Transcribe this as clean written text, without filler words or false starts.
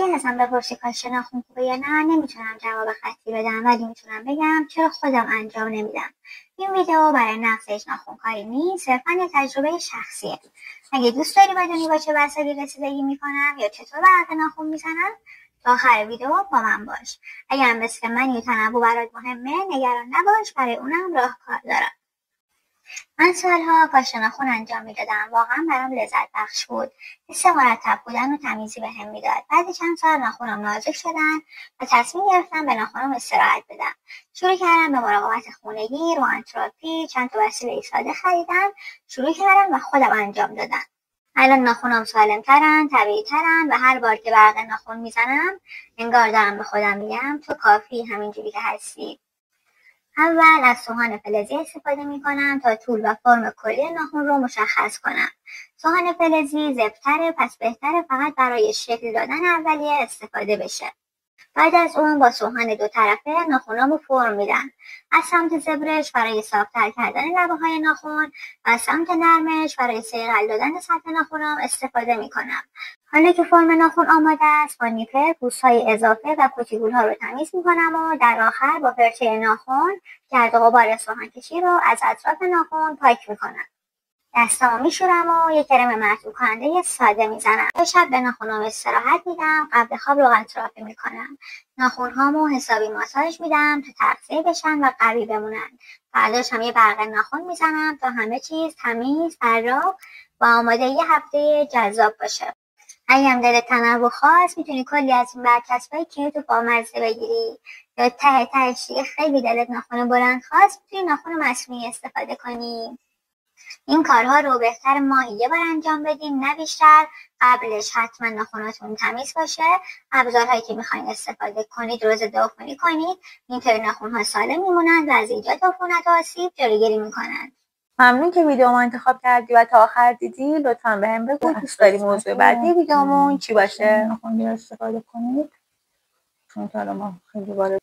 اگه ازم بپرسی کاشته ناخن خوبه یا نه نمیتونم جواب قطعی بدم، ولی میتونم بگم چرا خودم انجام نمیدم. این ویدیو برای نقص هیچ ناخنکاری نیست، صرفا یه تجربه شخصیه. اگه دوست داری بدونی با چه وسایلی رسیدگی میکنم یا چطور برق ناخن میزنم تا آخر ویدیو با من باش. اگه هم مثل منی تنوع برات مهمه نگران نباش، برای اونم راهکار دارم. من سالها کاشته ناخن انجام میدادم، واقعا برام لذت بخش بود. حس مرتب بودن و تمیزی بهم میداد. بعد چند سال ناخنام نازک شدن و تصمیم گرفتم به ناخنام استراحت بدم. شروع کردم به مراقبت خونگی، رو انتراپی، چند تا وسیله ساده خریدم، شروع کردم و خودم انجام دادم. الان ناخنام سالمترن، طبیعی‌ترن و هر بار که برق ناخن میزنم انگار دارم به خودم میگم تو کافی همینجوری که هستی. اول از سوهان فلزی استفاده میکنم تا طول و فرم کلی ناخن رو مشخص کنم. سوهان فلزی زبطره، پس بهتره فقط برای شکل دادن اولیه استفاده بشه. بعد از اون با سوهان دو طرفه ناخنامو فرم میدم. از سمت زبرش برای صافتر کردن لبه های ناخن و از سمت نرمش برای صیقل دادن سطح ناخنام استفاده میکنم. حالا که فرم ناخن آماده است، با نیپر پوست‌های اضافه و کوتیگول‌ها رو تمیز میکنم و در آخر با فرچه ناخن گرد و غبار سوهان کشی رو از اطراف ناخن پاک میکنم. دستامو میشورم و یک کرم مرطوب کننده ساده میزنم. شب به ناخنام استراحت میدم. قبل خواب روغن ترافی میکنم. ناخنهامو حسابی ماساژ میدم تا تغذیه بشن و قوی بمونن. فرداش هم یه برق ناخن میزنم تا همه چیز تمیز، براق و آماده یه هفته جذاب باشه. اگه هم دلت تنوع خواست میتونی کلی از این برچسبای کیوت و بامزه بگیری، یا تهش دیگه خیلی دلت ناخن بلند خواست میتونی ناخن مصنوعی استفاده کنی. این کارها رو بهتر ماهی یه بار انجام بدین، نه بیشتر. قبلش حتما ناخناتون تمیز باشه. ابزارهایی که میخواین استفاده کنید رو ضد عفونی کنید. اینطوری ناخن‌ها سالم میمونن و از ایجاد عفونت و آسیب جلوگیری میکنن. ممنون که ویدیومو انتخاب کردی و تا آخر دیدی. لطفاً بهم بگو دوست داری موضوع بعدی ویدیومون چی باشه. ناخن استفاده کنید، چون که الان ما خیلی وارد